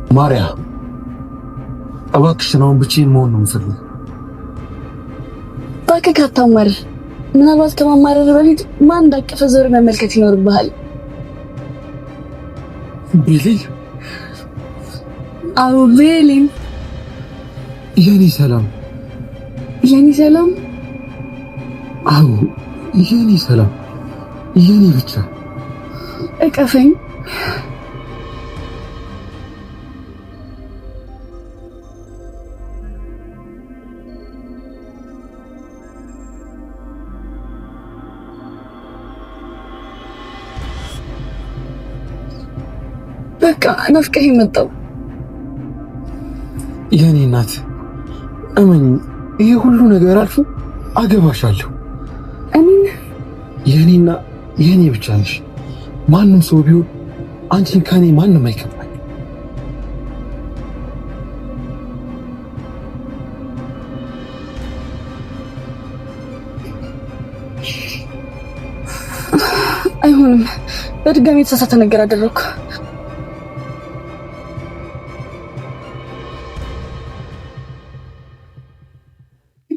ማርያ እባክሽ ነው ብቻዬን መሆን ነው የምፈልገው። እባክህ ካታማር ምናልባት ከማማረር በፊት ማን እንዳቀፈ ዞር መመልከት ይኖርብሃል። ቤሊን አዎ ቤሊን የኔ ሰላም አዎ የኔ ሰላም የኔ ብቻ እቀፈኝ። በቃ ናፍቀኸኝ መጣሁ። የኔ እናት እመኝ፣ ይሄ ሁሉ ነገር አልፎ አገባሻለሁ። እኔን የኔና የኔ ብቻ ነሽ። ማንም ሰው ቢሆን አንቺን ከኔ ማንም አይከፋኝ። አይሆንም፣ በድጋሚ የተሳሳተ ነገር አደረኩ።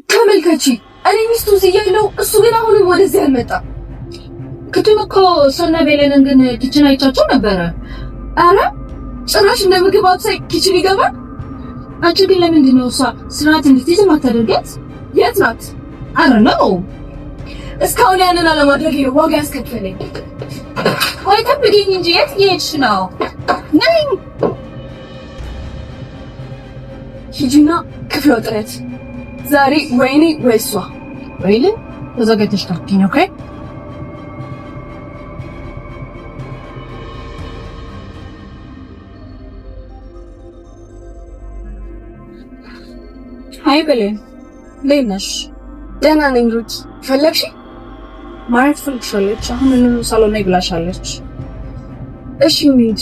ተመልከቺ፣ እኔ ሚስቱ እያለሁ እሱ ግን አሁንም ወደዚህ አልመጣም። ክትም እኮ ሰና ቤለንን ግን ኪችን አይቻቸው ነበረ። አረ ጭራሽ እንደ ምግብ አብሳይ ኪችን ይገባል። አንቺ ግን ለምንድን ነው እሷ ስርዓት እንድትይዝ ማታደርጋት? የት ናት? አረ ነው እስካሁን ያንን አለማድረግ ነው ዋጋ ያስከፈለኝ። ወይ ጠብቂኝ እንጂ የት እየሄድሽ ነው? ነይ ሂጂና ክፍለ ጥረት ዛሬ ወይኔ ወይ እሷ ወይኔ ተዘጋጅተሽ ታውቂኝ። ኦኬ ሃይ ብሌን፣ እንዴት ነሽ? ደህና ነኝ ሩት። ፈለግሽ? ማለት ፈልግሻለች። አሁን ሳሎን ላይ ብላሻለች። እሺ እንሂድ።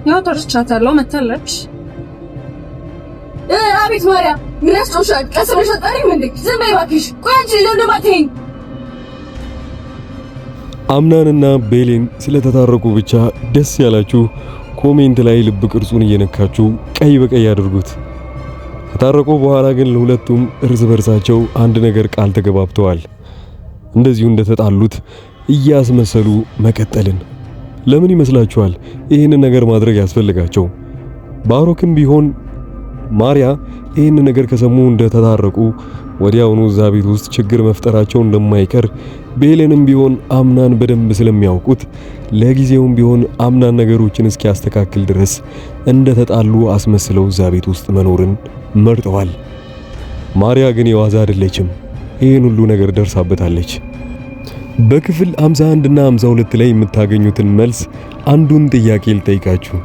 ያው ጠርቻታለሁ፣ መታለች። አቤት ማርያም፣ ምን ያስጮሻል? ቀስ ብለሽ አጣሪም እንዴ? ዝም በይ እባክሽ። ቆይ አንቺ ለምን አትይኝ? አምናንና ቤሌን ስለተታረቁ ብቻ ደስ ያላችሁ ኮሜንት ላይ ልብ ቅርጹን እየነካችሁ ቀይ በቀይ አድርጉት። ከታረቁ በኋላ ግን ለሁለቱም እርስ በርሳቸው አንድ ነገር ቃል ተገባብተዋል። እንደዚሁ እንደተጣሉት እያስመሰሉ መቀጠልን። ለምን ይመስላችኋል ይህንን ነገር ማድረግ ያስፈልጋቸው? ባሮክም ቢሆን ማርያ ይህን ነገር ከሰሙ እንደተታረቁ ወዲያውኑ እዛ ቤት ውስጥ ችግር መፍጠራቸው እንደማይቀር ቤሌንም ቢሆን አምናን በደንብ ስለሚያውቁት ለጊዜውም ቢሆን አምናን ነገሮችን እስኪያስተካክል ድረስ እንደተጣሉ አስመስለው እዛ ቤት ውስጥ መኖርን መርጠዋል። ማርያ ግን የዋዛ አይደለችም። ይህን ሁሉ ነገር ደርሳበታለች። በክፍል 51 እና 52 ላይ የምታገኙትን መልስ አንዱን ጥያቄ ልጠይቃችሁ።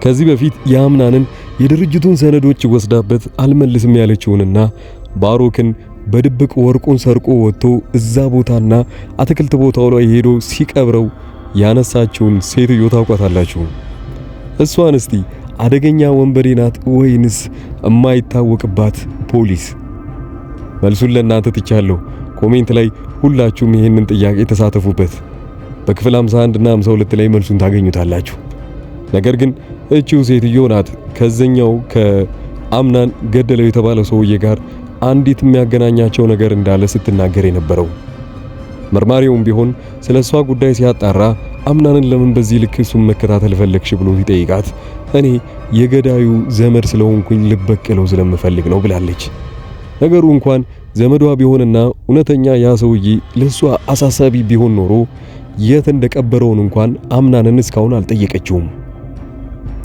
ከዚህ በፊት የአምናንን የድርጅቱን ሰነዶች ወስዳበት አልመልስም ያለችውንና ባሮክን በድብቅ ወርቁን ሰርቆ ወጥቶ እዛ ቦታና አትክልት ቦታው ላይ ሄዶ ሲቀብረው ያነሳችውን ሴትዮ ታውቋታላችሁ? እሷን እስቲ አደገኛ ወንበዴ ናት ወይንስ የማይታወቅባት ፖሊስ? መልሱን ለእናንተ ትቻለሁ። ኮሜንት ላይ ሁላችሁም ይሄንን ጥያቄ ተሳተፉበት። በክፍል 51 እና 52 ላይ መልሱን ታገኙታላችሁ። ነገር ግን እቺው ሴትዮ ናት ከዘኛው ከአምናን ገደለው የተባለው ሰውዬ ጋር አንዲት የሚያገናኛቸው ነገር እንዳለ ስትናገር የነበረው። መርማሪውም ቢሆን ስለሷ ጉዳይ ሲያጣራ አምናንን ለምን በዚህ ልክ እሱን መከታተል ፈለግሽ ብሎ ሲጠይቃት እኔ የገዳዩ ዘመድ ስለሆንኩኝ ልበቀለው ስለምፈልግ ነው ብላለች። ነገሩ እንኳን ዘመዷ ቢሆንና እውነተኛ ያ ሰውዬ ለሷ አሳሳቢ ቢሆን ኖሮ የት እንደቀበረውን እንኳን አምናንን እስካሁን አልጠየቀችውም።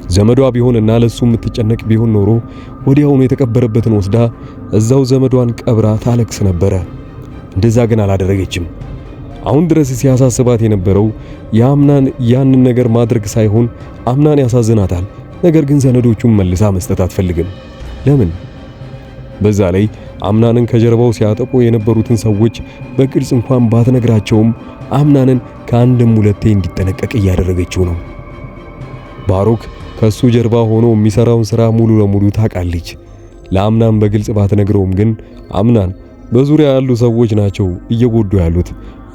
ዘመዷ ቢሆንና ለሱ የምትጨነቅ ቢሆን ኖሮ ወዲያውኑ የተቀበረበትን ወስዳ እዛው ዘመዷን ቀብራ ታለቅስ ነበረ። እንደዛ ግን አላደረገችም። አሁን ድረስ ሲያሳስባት የነበረው የአምናን ያንን ነገር ማድረግ ሳይሆን አምናን ያሳዝናታል። ነገር ግን ሰነዶቹን መልሳ መስጠት አትፈልግም። ለምን? በዛ ላይ አምናንን ከጀርባው ሲያጠቁ የነበሩትን ሰዎች በግልጽ እንኳን ባትነግራቸውም አምናንን ከአንድም ሁለቴ እንዲጠነቀቅ እያደረገችው ነው። ባሮክ ከሱ ጀርባ ሆኖ የሚሰራውን ስራ ሙሉ ለሙሉ ታውቃለች። ለአምናን በግልጽ ባትነግረውም ግን አምናን በዙሪያ ያሉ ሰዎች ናቸው እየጎዱ ያሉት፣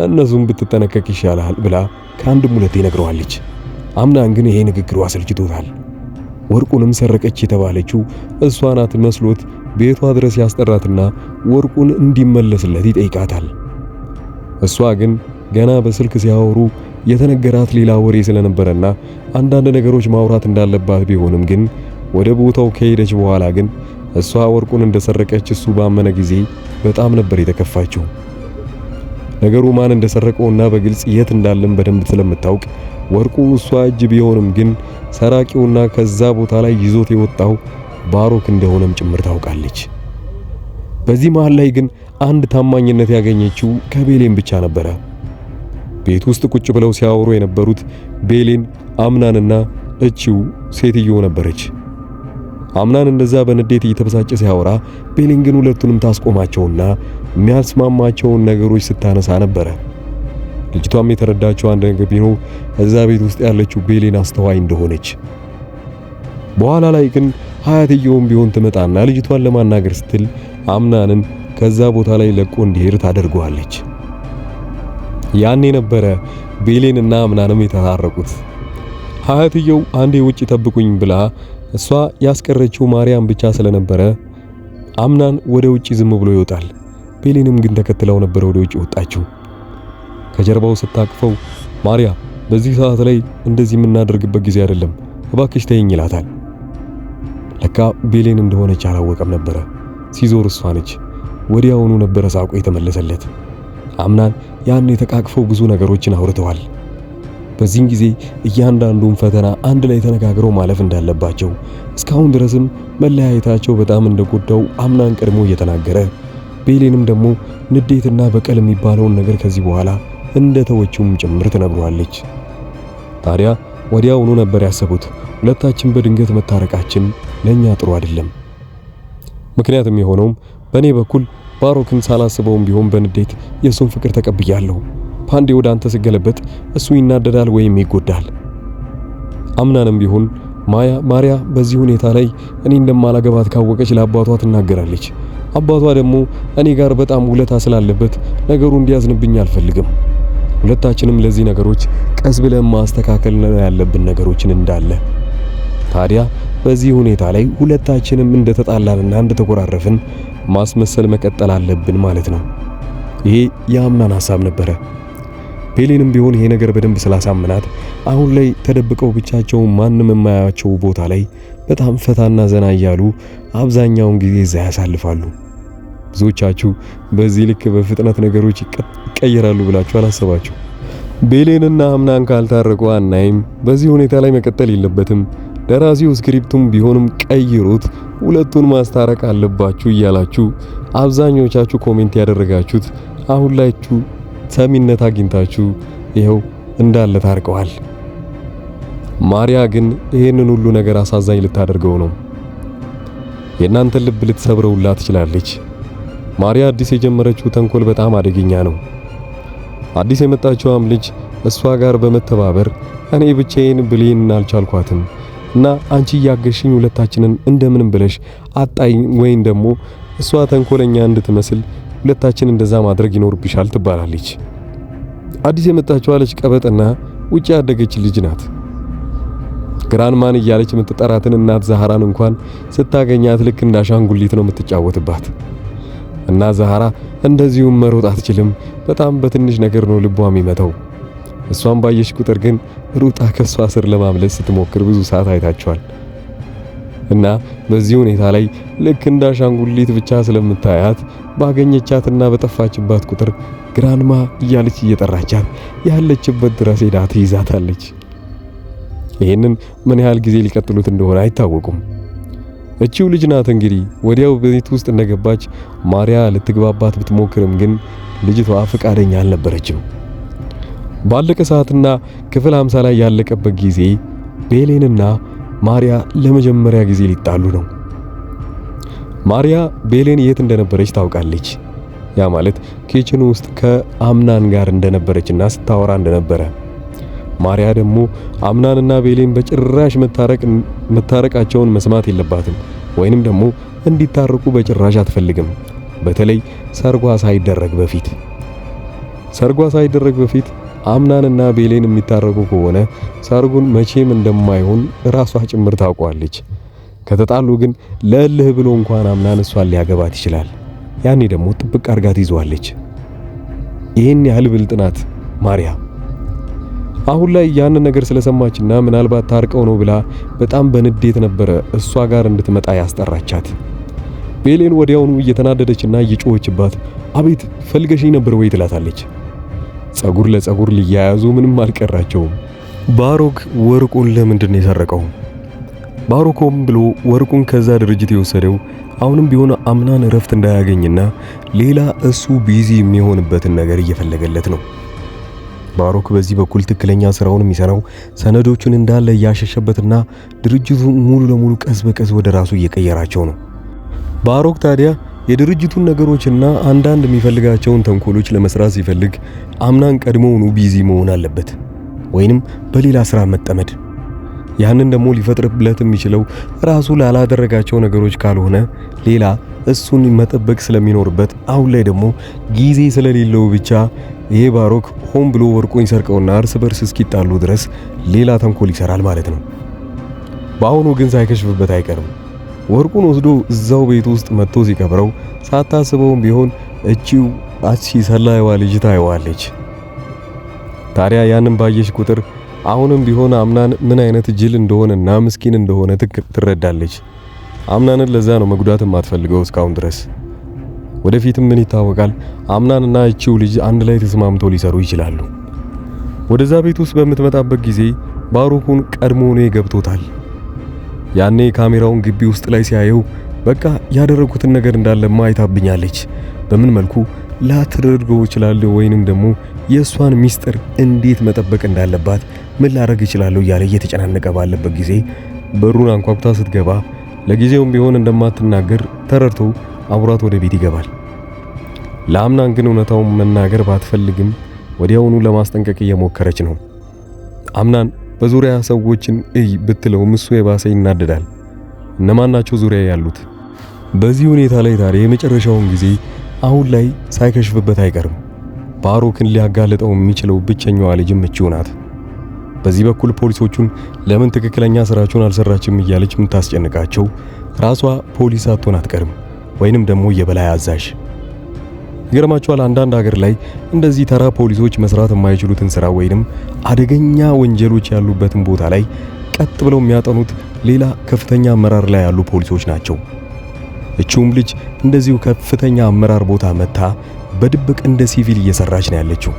እነሱም ብትጠነቀቅ ይሻላል ብላ ከአንድም ሁለቴ ነግረዋለች። አምናን ግን ይሄ ንግግሩ አሰልችቶታል። ወርቁንም ሰረቀች የተባለችው እሷ ናት መስሎት ቤቷ ድረስ ያስጠራትና ወርቁን እንዲመለስለት ይጠይቃታል። እሷ ግን ገና በስልክ ሲያወሩ የተነገራት ሌላ ወሬ ስለነበረና አንዳንድ ነገሮች ማውራት እንዳለባት ቢሆንም ግን ወደ ቦታው ከሄደች በኋላ ግን እሷ ወርቁን እንደሰረቀች እሱ ባመነ ጊዜ በጣም ነበር የተከፋችው። ነገሩ ማን እንደሰረቀውና በግልጽ የት እንዳለም በደንብ ስለምታውቅ ወርቁ እሷ እጅ ቢሆንም ግን ሰራቂውና ከዛ ቦታ ላይ ይዞት የወጣው ባሮክ እንደሆነም ጭምር ታውቃለች። በዚህ መሃል ላይ ግን አንድ ታማኝነት ያገኘችው ከቤሌን ብቻ ነበረ። ቤት ውስጥ ቁጭ ብለው ሲያወሩ የነበሩት ቤሌን፣ አምናንና እቺው ሴትዮ ነበረች። አምናን እንደዛ በንዴት እየተበሳጨ ሲያወራ ቤሌን ግን ሁለቱንም ታስቆማቸውና የሚያስማማቸውን ነገሮች ስታነሳ ነበረ። ልጅቷም የተረዳችው አንድ ነገር ቢኖር እዛ ቤት ውስጥ ያለችው ቤሌን አስተዋይ እንደሆነች። በኋላ ላይ ግን ሀያትየውም ቢሆን ትመጣና ልጅቷን ለማናገር ስትል አምናንን ከዛ ቦታ ላይ ለቆ እንዲሄድ ታደርገዋለች። ያኔ ነበረ ቤሌንና አምናንም የተታረቁት። ሀያትየው አንዴ ውጪ ጠብቁኝ ብላ እሷ ያስቀረችው ማርያም ብቻ ስለነበረ አምናን ወደ ውጪ ዝም ብሎ ይወጣል። ቤሌንም ግን ተከትለው ነበር ወደ ውጪ ወጣችው። ከጀርባው ስታቅፈው ማርያ በዚህ ሰዓት ላይ እንደዚህ የምናደርግበት ጊዜ አይደለም፣ እባክሽ ተይኝ ይላታል። ለካ ቤሌን እንደሆነች አላወቀም ነበረ። ሲዞር እሷ ነች። ወዲያውኑ ነበረ ሳቁ የተመለሰለት። አምናን ያን የተቃቅፈው ብዙ ነገሮችን አውርተዋል። በዚህን ጊዜ እያንዳንዱን ፈተና አንድ ላይ ተነጋግረው ማለፍ እንዳለባቸው፣ እስካሁን ድረስም መለያየታቸው በጣም እንደጎዳው አምናን ቀድሞ እየተናገረ ቤሌንም ደግሞ ንዴትና በቀል የሚባለውን ነገር ከዚህ በኋላ እንደተወችውም ጭምር ትነግሯለች። ታዲያ ወዲያውኑ ነበር ያሰቡት ሁለታችን በድንገት መታረቃችን ለኛ ጥሩ አይደለም። ምክንያቱም የሆነውም በኔ በኩል ባሮክን ሳላስበውም ቢሆን በንዴት የሱን ፍቅር ተቀብያለሁ። ፓንዴ ወደ አንተ ስገለበጥ እሱ ይናደዳል ወይም ይጎዳል። አምናንም ቢሆን ማርያ በዚህ ሁኔታ ላይ እኔ እንደማላገባት ካወቀች ለአባቷ ትናገራለች። አባቷ ደግሞ እኔ ጋር በጣም ውለታ ስላለበት ነገሩ እንዲያዝንብኝ አልፈልግም። ሁለታችንም ለዚህ ነገሮች ቀስ ብለን ማስተካከል ያለብን ነገሮችን እንዳለ። ታዲያ በዚህ ሁኔታ ላይ ሁለታችንም እንደተጣላንና እንደተቆራረፍን ማስመሰል መቀጠል አለብን ማለት ነው። ይሄ የአምናን ሐሳብ ነበረ። ቤሌንም ቢሆን ይሄ ነገር በደንብ ስላሳመናት አሁን ላይ ተደብቀው ብቻቸውን ማንም የማያቸው ቦታ ላይ በጣም ፈታና ዘና እያሉ አብዛኛውን ጊዜ እዛ ያሳልፋሉ። ብዙዎቻችሁ በዚህ ልክ በፍጥነት ነገሮች ይቀየራሉ ብላችሁ አላሰባችሁ? ቤሌንና አምናን ካልታረቁ አናይም። በዚህ ሁኔታ ላይ መቀጠል የለበትም። ደራሲው ስክሪፕቱም ቢሆንም ቀይሩት፣ ሁለቱን ማስታረቅ አለባችሁ እያላችሁ አብዛኞቻችሁ ኮሜንት ያደረጋችሁት አሁን ላይችሁ ሰሚነት አግኝታችሁ ይኸው እንዳለ ታርቀዋል። ማርያ ግን ይሄንን ሁሉ ነገር አሳዛኝ ልታደርገው ነው። የእናንተን ልብ ልትሰብረውላ ትችላለች። ማርያ አዲስ የጀመረችው ተንኮል በጣም አደገኛ ነው። አዲስ የመጣችውም ልጅ እሷ ጋር በመተባበር እኔ ብቻዬን ብሌንን አልቻልኳትም እና አንቺ ያገሽኝ ሁለታችንን እንደምንም ብለሽ አጣኝ ወይን ደግሞ እሷ ተንኮለኛ እንድትመስል ሁለታችን እንደዛ ማድረግ ይኖርብሻል ትባላለች። አዲስ የመጣችው ልጅ ቀበጥና ውጪ ያደገች ልጅ ናት። ግራንማን እያለች የምትጠራትን እናት ዛሃራን እንኳን ስታገኛት ልክ እንዳሻንጉሊት ነው የምትጫወትባት። እና ዛሃራ እንደዚሁም መሮጥ አትችልም። በጣም በትንሽ ነገር ነው ልቧ የሚመታው። እሷን ባየሽ ቁጥር ግን ሩጣ ከሷ ስር ለማምለጥ ስትሞክር ብዙ ሰዓት አይታቸዋል። እና በዚህ ሁኔታ ላይ ልክ እንዳሻንጉሊት ብቻ ስለምታያት ባገኘቻትና በጠፋችባት ቁጥር ግራንማ እያለች እየጠራቻት ያለችበት ድረስ ሄዳ ትይዛታለች። ይሄንን ምን ያህል ጊዜ ሊቀጥሉት እንደሆነ አይታወቁም። እቺው ልጅ ናት እንግዲህ ወዲያው ቤት ውስጥ እንደገባች ማርያ ልትግባባት ብትሞክርም ግን ልጅቷ ፈቃደኛ አልነበረችም። ባለቀ ሰዓትና ክፍል 50 ላይ ያለቀበት ጊዜ ቤሌንና ማርያ ለመጀመሪያ ጊዜ ሊጣሉ ነው። ማርያ ቤሌን የት እንደነበረች ታውቃለች። ያ ማለት ኪችን ውስጥ ከአምናን ጋር እንደነበረችና ስታወራ እንደነበረ። ማርያ ደግሞ አምናንና ቤሌን በጭራሽ መታረቃቸውን መስማት የለባትም። ወይንም ደግሞ እንዲታረቁ በጭራሽ አትፈልግም። በተለይ ሰርጓ ሳይደረግ በፊት አምናንና ቤሌን የሚታረቁ ከሆነ ሰርጉን መቼም እንደማይሆን ራሷ ጭምር ታውቋለች። ከተጣሉ ግን ለእልህ ብሎ እንኳን አምናን እሷን ሊያገባት ይችላል። ያኔ ደግሞ ጥብቅ አርጋት ይዟለች። ይሄን ያህል ብልጥ ናት ማርያ። አሁን ላይ ያን ነገር ስለሰማችና ምናልባት ታርቀው ነው ብላ በጣም በንዴት ነበረ እሷ ጋር እንድትመጣ ያስጠራቻት። ቤሌን ወዲያውኑ እየተናደደችና እየጮኸችባት አቤት ፈልገሽኝ ነበር ወይ ትላታለች። ጸጉር ለጸጉር ሊያያዙ ምንም አልቀራቸውም። ባሮክ ወርቁን ለምንድን ነው የሰረቀው? ባሮኮም ብሎ ወርቁን ከዛ ድርጅት የወሰደው አሁንም ቢሆን አምናን እረፍት እንዳያገኝና ሌላ እሱ ቢዚ የሚሆንበትን ነገር እየፈለገለት ነው። ባሮክ በዚህ በኩል ትክክለኛ ስራውን የሚሰራው ሰነዶቹን እንዳለ እያሸሸበትና ድርጅቱ ሙሉ ለሙሉ ቀስ በቀስ ወደ ራሱ እየቀየራቸው ነው። ባሮክ ታዲያ የድርጅቱን ነገሮችና አንዳንድ የሚፈልጋቸውን ተንኮሎች ለመስራት ሲፈልግ አምናን ቀድሞውኑ ቢዚ መሆን አለበት ወይንም በሌላ ስራ መጠመድ። ያንን ደግሞ ሊፈጥርበት የሚችለው ራሱ ላላደረጋቸው ነገሮች ካልሆነ ሌላ እሱን መጠበቅ ስለሚኖርበት አሁን ላይ ደግሞ ጊዜ ስለሌለው ብቻ ይሄ ባሮክ ሆን ብሎ ወርቁን ይሰርቀውና እርስ በርስ እስኪጣሉ ድረስ ሌላ ተንኮል ይሰራል ማለት ነው። በአሁኑ ግን ሳይከሽፍበት አይቀርም። ወርቁን ወስዶ እዛው ቤት ውስጥ መጥቶ ሲቀብረው ሳታስበውም ቢሆን እቺው አቺ ሰላይዋ ልጅ ታይዋለች። ታዲያ ያንን ባየሽ ቁጥር አሁንም ቢሆን አምናን ምን አይነት ጅል እንደሆነና ምስኪን እንደሆነ ትረዳለች። አምናንን ለዛ ነው መጉዳት የማትፈልገው እስካሁን ድረስ። ወደፊትም ምን ይታወቃል፣ አምናንና እቺው ልጅ አንድ ላይ ተስማምተው ሊሰሩ ይችላሉ። ወደዛ ቤት ውስጥ በምትመጣበት ጊዜ ባሮኩን ቀድሞውኑ ገብቶታል። ያኔ ካሜራውን ግቢ ውስጥ ላይ ሲያየው በቃ ያደረጉትን ነገር እንዳለ ማይታብኛለች፣ በምን መልኩ ላትደርገው ይችላል ወይንም ደግሞ የሷን ሚስጥር እንዴት መጠበቅ እንዳለባት ምን ላደርግ ይችላል እያለ እየተጨናነቀ ባለበት ጊዜ በሩን አንኳኩታ ስትገባ ለጊዜውም ቢሆን እንደማትናገር ተረድቶ አብሯት ወደ ቤት ይገባል። ለአምናን ግን እውነታውን መናገር ባትፈልግም ወዲያውኑ ለማስጠንቀቅ እየሞከረች ነው። አምናን በዙሪያ ሰዎችን እይ ብትለውም እሱ የባሰ ይናደዳል። እነማን ናቸው ዙሪያ ያሉት? በዚህ ሁኔታ ላይ ታዲያ የመጨረሻውን ጊዜ አሁን ላይ ሳይከሽፍበት አይቀርም። ባሮክን ሊያጋልጠው የሚችለው ብቸኛዋ ልጅም እቺው ናት። በዚህ በኩል ፖሊሶቹን ለምን ትክክለኛ ስራቸውን አልሰራችም እያለች የምታስጨንቃቸው ራሷ ፖሊስ አትሆን አትቀርም፣ ወይንም ደግሞ የበላይ አዛዥ። ይገርማቸዋል፣ አንዳንድ ሀገር ላይ እንደዚህ ተራ ፖሊሶች መስራት የማይችሉትን ስራ ወይንም አደገኛ ወንጀሎች ያሉበትን ቦታ ላይ ቀጥ ብለው የሚያጠኑት ሌላ ከፍተኛ አመራር ላይ ያሉ ፖሊሶች ናቸው። እቺውም ልጅ እንደዚሁ ከፍተኛ አመራር ቦታ መታ በድብቅ እንደ ሲቪል እየሰራች ነው ያለችው።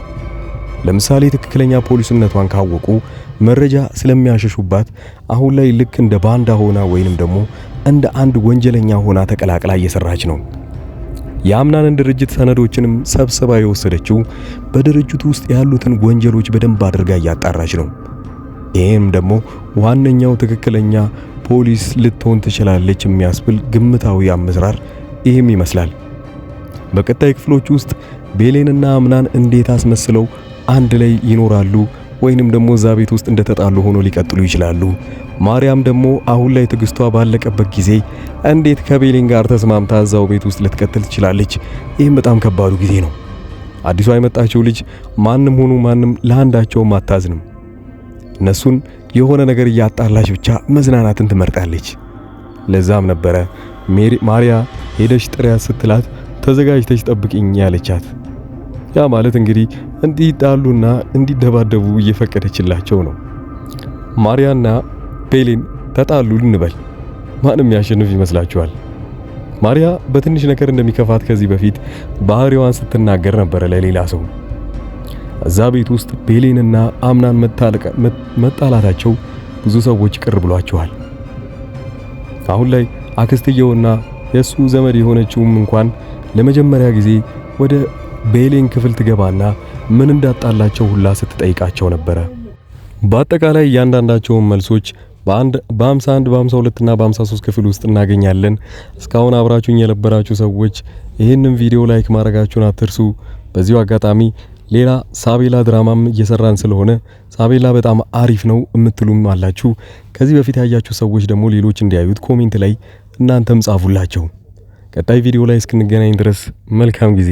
ለምሳሌ ትክክለኛ ፖሊስነቷን ካወቁ መረጃ ስለሚያሸሹባት አሁን ላይ ልክ እንደ ባንዳ ሆና ወይንም ደግሞ እንደ አንድ ወንጀለኛ ሆና ተቀላቅላ እየሰራች ነው። የአምናንን ድርጅት ሰነዶችንም ሰብስባ የወሰደችው በድርጅቱ ውስጥ ያሉትን ወንጀሎች በደንብ አድርጋ እያጣራች ነው። ይሄም ደግሞ ዋነኛው ትክክለኛ ፖሊስ ልትሆን ትችላለች የሚያስብል ግምታዊ አመራር ይሄም ይመስላል። በቀጣይ ክፍሎች ውስጥ ቤሌንና አምናን እንዴት አስመስለው አንድ ላይ ይኖራሉ ወይንም ደግሞ እዛ ቤት ውስጥ እንደተጣሉ ሆኖ ሊቀጥሉ ይችላሉ። ማርያም ደግሞ አሁን ላይ ትግስቷ ባለቀበት ጊዜ እንዴት ከቤሌን ጋር ተስማምታ እዛው ቤት ውስጥ ልትቀጥል ትችላለች? ይህም በጣም ከባዱ ጊዜ ነው። አዲሷ የመጣችው ልጅ ማንም ሆኑ ማንም ለአንዳቸውም አታዝንም። እነሱን የሆነ ነገር እያጣላች ብቻ መዝናናትን ትመርጣለች። ለዛም ነበረ ማርያ ሄደሽ ጥሪያት ስትላት ተዘጋጅተሽ ጠብቂኝ ያለቻት። ያ ማለት እንግዲህ እንዲጣሉና እንዲደባደቡ እየፈቀደችላቸው ነው። ማርያና ቤሌን ተጣሉ ልንበል፣ ማንም ያሸንፍ ይመስላችኋል? ማርያ በትንሽ ነገር እንደሚከፋት ከዚህ በፊት ባህሪዋን ስትናገር ነበር ለሌላ ሰው። እዛ ቤት ውስጥ ቤሌንና አምናን መጣላታቸው ብዙ ሰዎች ቅር ብሏቸዋል። አሁን ላይ አክስትየውና የሱ ዘመድ የሆነችውም እንኳን ለመጀመሪያ ጊዜ ወደ ቤሌን ክፍል ትገባና ምን እንዳጣላቸው ሁላ ስትጠይቃቸው ነበረ። በአጠቃላይ እያንዳንዳቸውን መልሶች በ51 በ52 እና በ53 ክፍል ውስጥ እናገኛለን። እስካሁን አብራችሁኝ የነበራችሁ ሰዎች ይህንን ቪዲዮ ላይክ ማድረጋችሁን አትርሱ። በዚሁ አጋጣሚ ሌላ ሳቤላ ድራማም እየሰራን ስለሆነ ሳቤላ በጣም አሪፍ ነው የምትሉም አላችሁ። ከዚህ በፊት ያያችሁ ሰዎች ደግሞ ሌሎች እንዲያዩት ኮሜንት ላይ እናንተም ጻፉላቸው። ቀጣይ ቪዲዮ ላይ እስክንገናኝ ድረስ መልካም ጊዜ